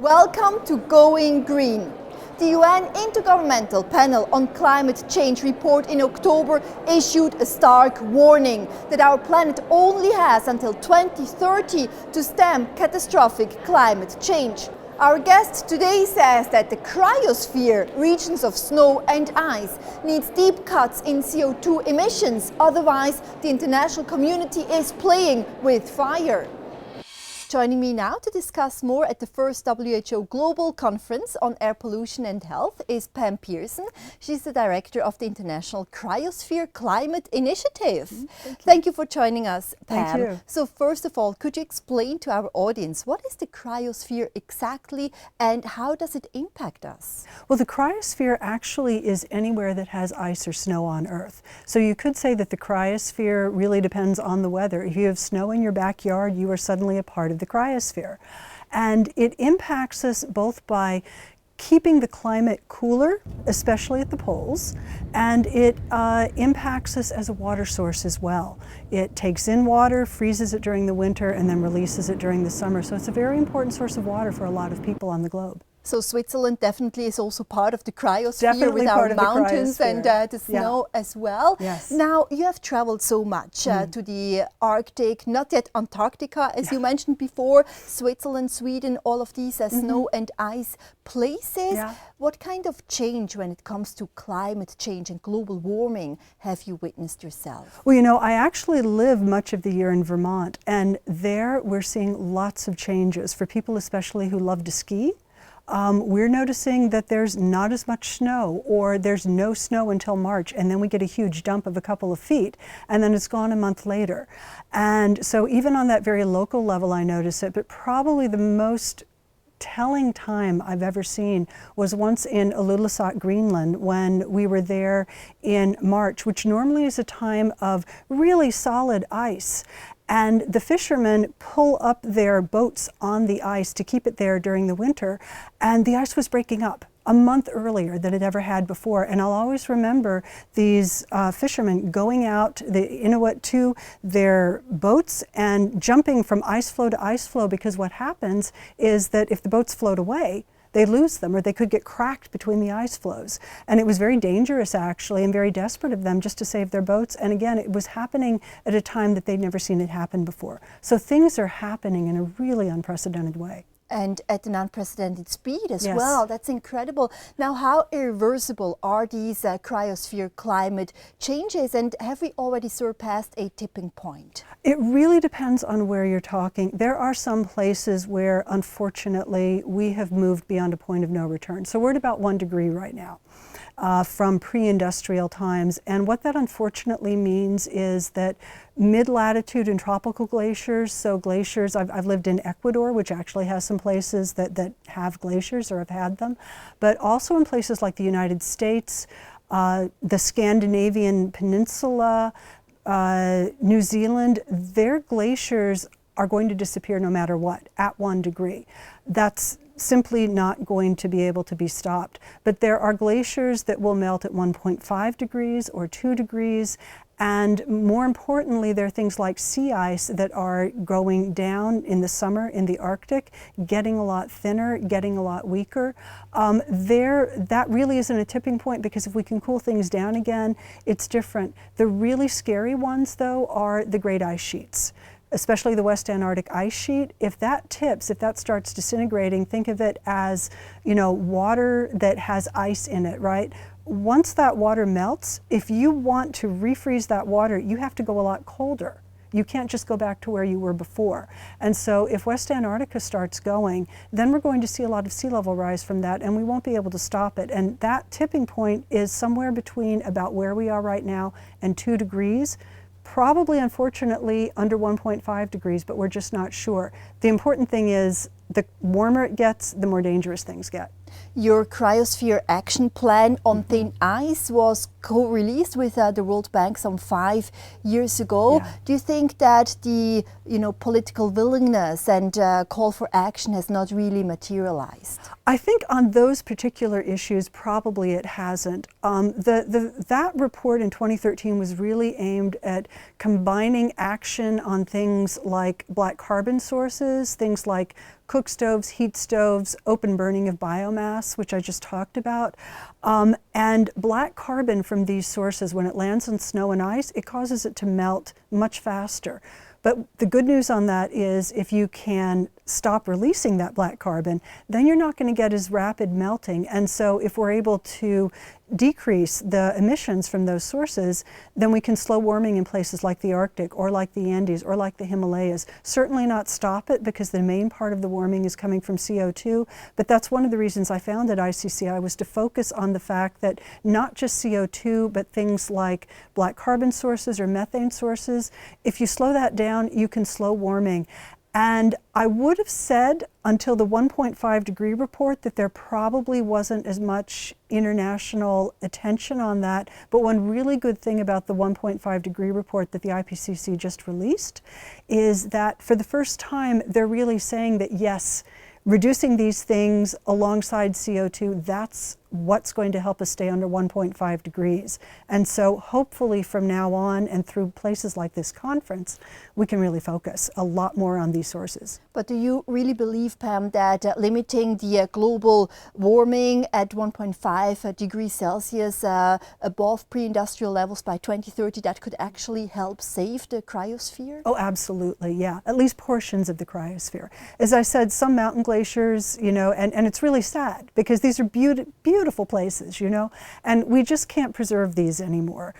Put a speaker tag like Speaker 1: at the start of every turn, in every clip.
Speaker 1: Welcome to Going Green. The UN Intergovernmental Panel on Climate Change report in October issued a stark warning that our planet only has until 2030 to stem catastrophic climate change. Our guest today says that the cryosphere, regions of snow and ice, needs deep cuts in CO2 emissions, otherwise the international community is playing with fire. Joining me now to discuss more at the first WHO Global Conference on Air Pollution and Health is Pam Pearson. She's the director of the International Cryosphere Climate Initiative. Thank you for joining us, Pam.
Speaker 2: Thank you.
Speaker 1: So first of all, could you explain to our audience what is the cryosphere exactly and how does it impact us?
Speaker 2: Well, the cryosphere actually is anywhere that has ice or snow on Earth. So you could say that the cryosphere really depends on the weather. If you have snow in your backyard, you are suddenly a part of the cryosphere. And it impacts us both by keeping the climate cooler, especially at the poles, and it impacts us as a water source as well. It takes in water, freezes it during the winter, and then releases it during the summer. So it's a very important source of water for a lot of people on the globe.
Speaker 1: So Switzerland definitely is also part of the cryosphere
Speaker 2: Definitely
Speaker 1: with
Speaker 2: part
Speaker 1: our
Speaker 2: of the
Speaker 1: mountains and
Speaker 2: cryosphere.
Speaker 1: the snow as well.
Speaker 2: Yes.
Speaker 1: Now, you have traveled so much to the Arctic, not yet Antarctica, as you mentioned before, Switzerland, Sweden, all of these snow and ice places.
Speaker 2: Yeah.
Speaker 1: What kind of change when it comes to climate change and global warming have you witnessed yourself?
Speaker 2: Well, you know, I actually live much of the year in Vermont, and there we're seeing lots of changes for people especially who love to ski. We're noticing that there's not as much snow, or there's no snow until March, and then we get a huge dump of a couple of feet, and then it's gone a month later. And so even on that very local level I notice it, but probably the most telling time I've ever seen was once in Ilulissat, Greenland, when we were there in March, which normally is a time of really solid ice. And the fishermen pull up their boats on the ice to keep it there during the winter, and the ice was breaking up a month earlier than it ever had before. And I'll always remember these fishermen going out, the Inuit, to their boats and jumping from ice floe to ice floe, because what happens is that if the boats float away, they lose them, or they could get cracked between the ice floes. And it was very dangerous, actually, and very desperate of them just to save their boats. And again, it was happening at a time that they'd never seen it happen before. So things are happening in a really unprecedented way.
Speaker 1: And at an unprecedented speed as
Speaker 2: Yes.
Speaker 1: well. That's incredible. Now, how irreversible are these cryosphere climate changes, and have we already surpassed a tipping point?
Speaker 2: It really depends on where you're talking. There are some places where, unfortunately, we have moved beyond a point of no return. So we're at about 1 degree right now. From pre-industrial times. And what that unfortunately means is that mid-latitude and tropical glaciers, so glaciers, I've lived in Ecuador, which actually has some places that have glaciers or have had them, but also in places like the United States, the Scandinavian peninsula, New Zealand, their glaciers are going to disappear no matter what at 1 degree. That's simply not going to be able to be stopped. But there are glaciers that will melt at 1.5 degrees or 2 degrees. And more importantly, there are things like sea ice that are going down in the summer in the Arctic, getting a lot thinner, getting a lot weaker. That really isn't a tipping point, because if we can cool things down again, it's different. The really scary ones, though, are the great ice sheets, especially the West Antarctic ice sheet. If that tips, if that starts disintegrating, think of it as, you know, water that has ice in it, right? Once that water melts, if you want to refreeze that water, you have to go a lot colder. You can't just go back to where you were before. And so if West Antarctica starts going, then we're going to see a lot of sea level rise from that, and we won't be able to stop it. And that tipping point is somewhere between about where we are right now and 2 degrees. Probably, unfortunately, under 1.5 degrees, but we're just not sure. The important thing is the warmer it gets, the more dangerous things get.
Speaker 1: Your Cryosphere Action Plan on thin ice was co-released with the World Bank some 5 years ago.
Speaker 2: Yeah.
Speaker 1: Do you think that the political willingness and call for action has not really materialized?
Speaker 2: I think on those particular issues, probably it hasn't. That report in 2013 was really aimed at combining action on things like black carbon sources, things like cook stoves, heat stoves, open burning of biomass, which I just talked about. And black carbon from these sources, when it lands on snow and ice, it causes it to melt much faster. But the good news on that is if you can stop releasing that black carbon, then you're not going to get as rapid melting. And so if we're able to decrease the emissions from those sources, then we can slow warming in places like the Arctic or like the Andes or like the Himalayas. Certainly not stop it, because the main part of the warming is coming from CO2, but that's one of the reasons I founded ICCI, was to focus on the fact that not just CO2, but things like black carbon sources or methane sources, if you slow that down, you can slow warming. And I would have said until the 1.5 degree report that there probably wasn't as much international attention on that. But one really good thing about the 1.5 degree report that the IPCC just released is that for the first time, they're really saying that yes, reducing these things alongside CO2, that's what's going to help us stay under 1.5 degrees. And so hopefully from now on and through places like this conference, we can really focus a lot more on these sources.
Speaker 1: But do you really believe, Pam, that limiting the global warming at 1.5 degrees Celsius above pre-industrial levels by 2030, that could actually help save the cryosphere?
Speaker 2: Oh, absolutely, yeah. At least portions of the cryosphere. As I said, some mountain glaciers, you know, and it's really sad because these are beautiful places, you know, and we just can't preserve these anymore.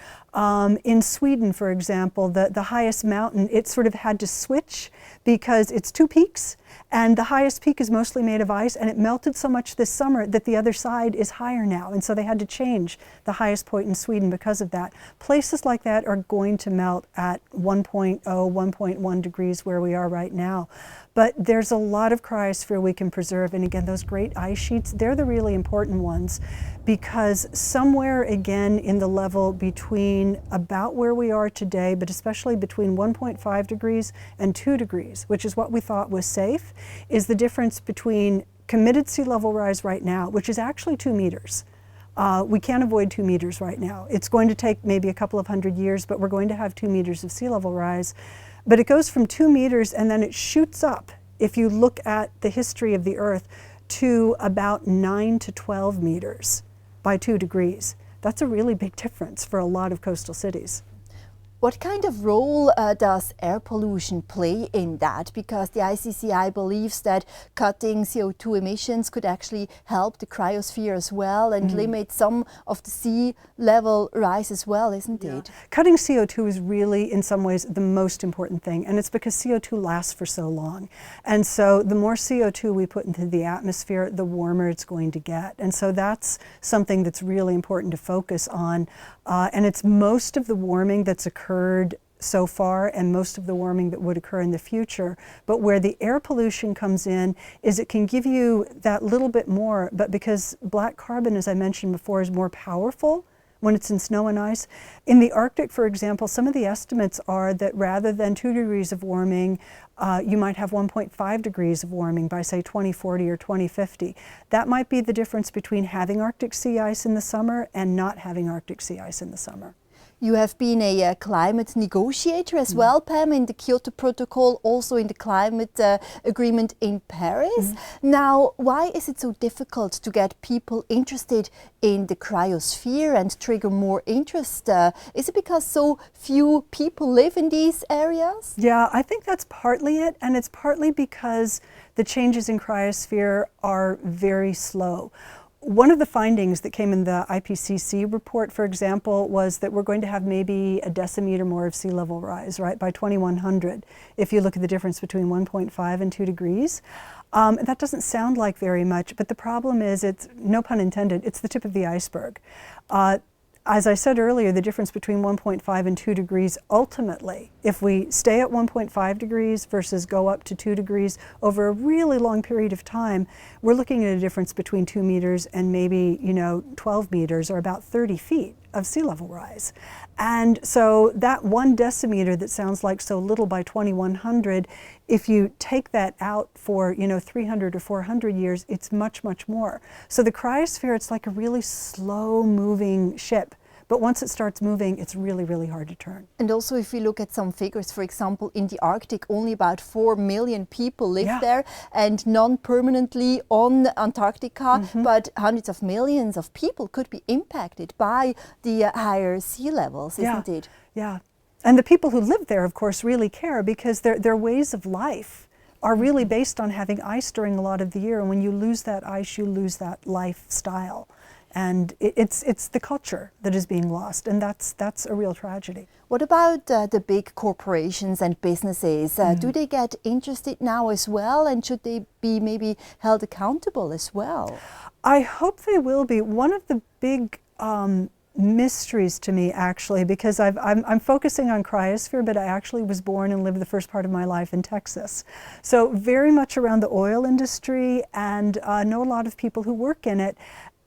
Speaker 2: In Sweden, for example, the highest mountain, it sort of had to switch because it's two peaks, and the highest peak is mostly made of ice, and it melted so much this summer that the other side is higher now, and so they had to change the highest point in Sweden because of that. Places like that are going to melt at 1.0, 1.1 degrees where we are right now. But there's a lot of cryosphere we can preserve, and again, those great ice sheets, they're the really important ones, because somewhere again in the level between about where we are today, but especially between 1.5 degrees and 2 degrees, which is what we thought was safe, is the difference between committed sea level rise right now, which is actually 2 meters. We can't avoid 2 meters right now. It's going to take maybe a couple of 100 years, but we're going to have 2 meters of sea level rise. But it goes from 2 meters and then it shoots up, if you look at the history of the Earth, to about 9 to 12 meters by 2 degrees. That's a really big difference for a lot of coastal cities.
Speaker 1: What kind of role does air pollution play in that? Because the ICCI believes that cutting CO2 emissions could actually help the cryosphere as well and limit some of the sea level rise as well, isn't it?
Speaker 2: Cutting CO2 is really, in some ways, the most important thing, and it's because CO2 lasts for so long. And so the more CO2 we put into the atmosphere, the warmer it's going to get. And so that's something that's really important to focus on. And it's most of the warming that's occurred so far and most of the warming that would occur in the future. But where the air pollution comes in is it can give you that little bit more, but because black carbon, as I mentioned before, is more powerful when it's in snow and ice. In the Arctic, for example, some of the estimates are that rather than 2 degrees of warming, you might have 1.5 degrees of warming by, say, 2040 or 2050. That might be the difference between having Arctic sea ice in the summer and not having Arctic sea ice in the summer.
Speaker 1: You have been a climate negotiator as well, Pam, in the Kyoto Protocol, also in the climate agreement in Paris. Now, why is it so difficult to get people interested in the cryosphere and trigger more interest? Is it because so few people live in these areas?
Speaker 2: Yeah, I think that's partly it, and it's partly because the changes in cryosphere are very slow. One of the findings that came in the IPCC report, for example, was that we're going to have maybe a decimeter more of sea level rise, right, by 2100, if you look at the difference between 1.5 and 2 degrees. That doesn't sound like very much, but the problem is, it's, no pun intended, it's the tip of the iceberg. As I said earlier, the difference between 1.5 and 2 degrees, ultimately, if we stay at 1.5 degrees versus go up to 2 degrees over a really long period of time, we're looking at a difference between 2 meters and maybe, 12 meters, or about 30 feet of sea level rise. And so that 1 decimeter that sounds like so little by 2100, if you take that out for 300 or 400 years, it's much, much more. So the cryosphere, it's like a really slow moving ship, But once it starts moving, it's really, really hard to turn.
Speaker 1: And also if we look at some figures, for example, in the Arctic, only about 4 million people live there, and non-permanently on Antarctica, but hundreds of millions of people could be impacted by the higher sea levels, isn't it?
Speaker 2: Yeah. And the people who live there, of course, really care, because their ways of life are really based on having ice during a lot of the year. And when you lose that ice, you lose that lifestyle. And it's the culture that is being lost, and that's a real tragedy.
Speaker 1: What about the big corporations and businesses? Do they get interested now as well, and should they be maybe held accountable as well?
Speaker 2: I hope they will be. One of the big mysteries to me, actually, because I'm focusing on Cryosphere, but I actually was born and lived the first part of my life in Texas. So very much around the oil industry, and know a lot of people who work in it.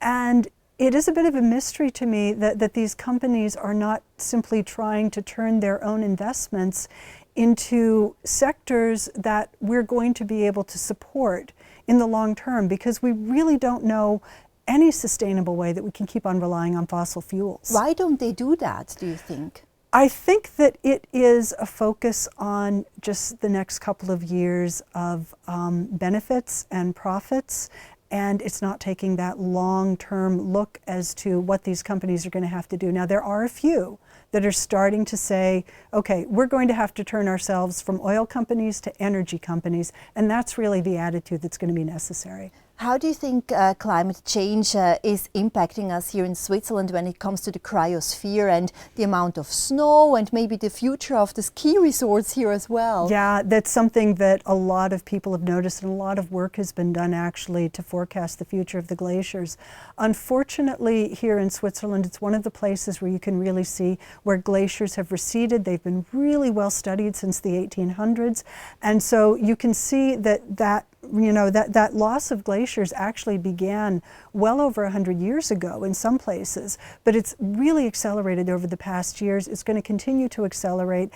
Speaker 2: And it is a bit of a mystery to me that these companies are not simply trying to turn their own investments into sectors that we're going to be able to support in the long term, because we really don't know any sustainable way that we can keep on relying on fossil fuels.
Speaker 1: Why don't they do that, do you think?
Speaker 2: I think that it is a focus on just the next couple of years of benefits and profits, and it's not taking that long-term look as to what these companies are going to have to do. Now, there are a few that are starting to say, okay, we're going to have to turn ourselves from oil companies to energy companies, and that's really the attitude that's going to be necessary.
Speaker 1: How do you think climate change is impacting us here in Switzerland when it comes to the cryosphere and the amount of snow and maybe the future of the ski resorts here as well?
Speaker 2: Yeah, that's something that a lot of people have noticed, and a lot of work has been done actually to forecast the future of the glaciers. Unfortunately, here in Switzerland, it's one of the places where you can really see where glaciers have receded. They've been really well studied since the 1800s, and so you can see that loss of glaciers actually began well over 100 years ago in some places, but it's really accelerated over the past years. It's going to continue to accelerate.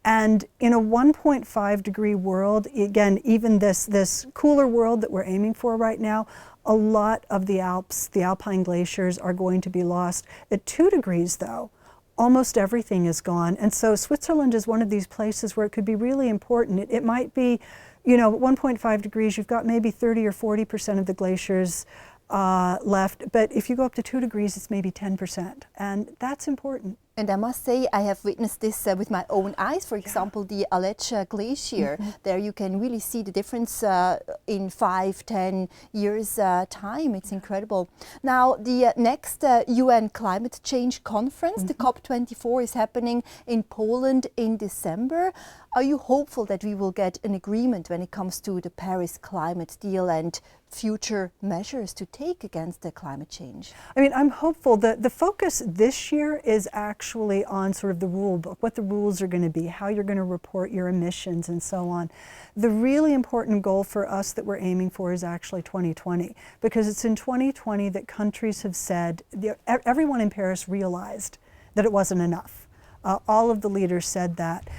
Speaker 2: And in a 1.5 degree world, again, even this cooler world that we're aiming for right now, a lot of the Alps, the alpine glaciers, are going to be lost. At 2 degrees, though, almost everything is gone. And so Switzerland is one of these places where it could be really important. It might be, at 1.5 degrees, you've got maybe 30 or 40% of the glaciers left. But if you go up to 2 degrees, it's maybe 10%. And that's important.
Speaker 1: And I must say, I have witnessed this with my own eyes. For example, the Alps glacier. There you can really see the difference in 5-10 years time. It's incredible. Now, the next UN climate change conference, the COP24, is happening in Poland in December. Are you hopeful that we will get an agreement when it comes to the Paris climate deal and future measures to take against the climate change?
Speaker 2: I mean, I'm hopeful. The focus this year is actually on sort of the rule book, what the rules are going to be, how you're going to report your emissions and so on. The really important goal for us that we're aiming for is actually 2020, because it's in 2020 that countries have said, everyone in Paris realized that it wasn't enough. All of the leaders said that.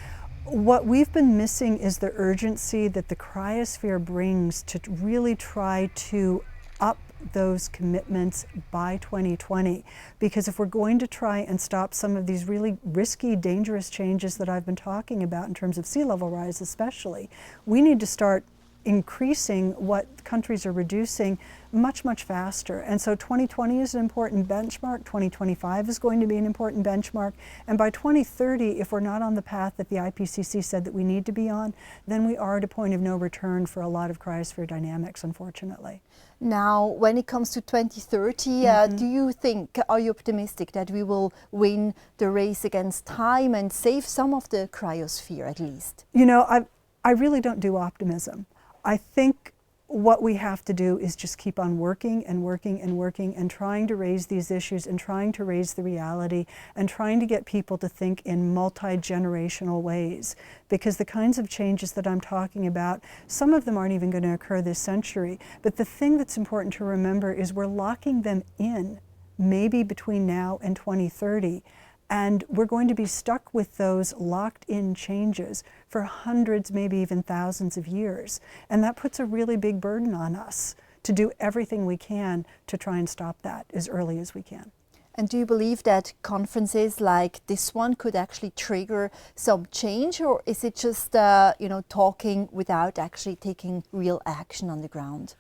Speaker 2: What we've been missing is the urgency that the cryosphere brings to really try to up those commitments by 2020. Because if we're going to try and stop some of these really risky, dangerous changes that I've been talking about in terms of sea level rise especially, we need to start increasing what countries are reducing much, much faster. And so 2020 is an important benchmark. 2025 is going to be an important benchmark. And by 2030, if we're not on the path that the IPCC said that we need to be on, then we are at a point of no return for a lot of cryosphere dynamics, unfortunately.
Speaker 1: Now, when it comes to 2030, do you think, are you optimistic that we will win the race against time and save some of the cryosphere at least?
Speaker 2: I really don't do optimism. I think what we have to do is just keep on working and working and working and trying to raise these issues and trying to raise the reality and trying to get people to think in multi-generational ways, because the kinds of changes that I'm talking about, some of them aren't even going to occur this century. But the thing that's important to remember is we're locking them in maybe between now and 2030. And we're going to be stuck with those locked-in changes for hundreds, maybe even thousands of years. And that puts a really big burden on us to do everything we can to try and stop that as early as we can.
Speaker 1: And do you believe that conferences like this one could actually trigger some change, or is it just talking without actually taking real action on the ground?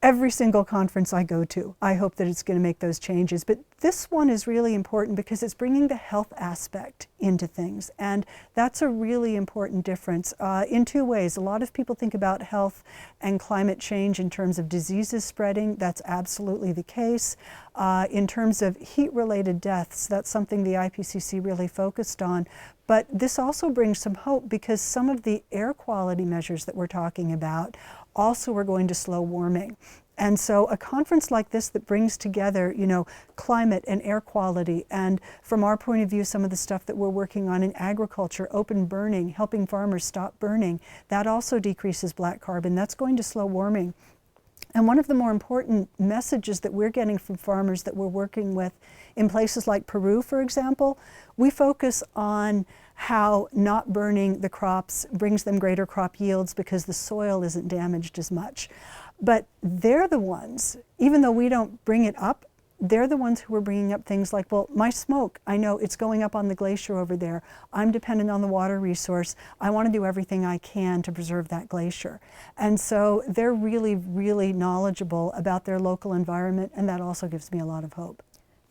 Speaker 2: Every single conference I go to, I hope that it's going to make those changes. But this one is really important because it's bringing the health aspect into things. And that's a really important difference in two ways. A lot of people think about health and climate change in terms of diseases spreading. That's absolutely the case. In terms of heat-related deaths, that's something the IPCC really focused on. But this also brings some hope because some of the air quality measures that we're talking about also are going to slow warming. And so a conference like this that brings together, climate and air quality, and from our point of view, some of the stuff that we're working on in agriculture, open burning, helping farmers stop burning, that also decreases black carbon. That's going to slow warming. And one of the more important messages that we're getting from farmers that we're working with in places like Peru, for example, we focus on how not burning the crops brings them greater crop yields because the soil isn't damaged as much. But they're the ones, even though we don't bring it up, they're the ones who are bringing up things like, well, my smoke, I know it's going up on the glacier over there. I'm dependent on the water resource. I want to do everything I can to preserve that glacier. And so they're really, really knowledgeable about their local environment, and that also gives me a lot of hope.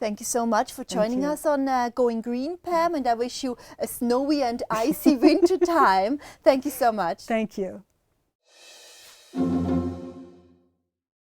Speaker 1: Thank you so much for joining us on Going Green, Pam, and I wish you a snowy and icy winter time. Thank you so much.
Speaker 2: Thank you.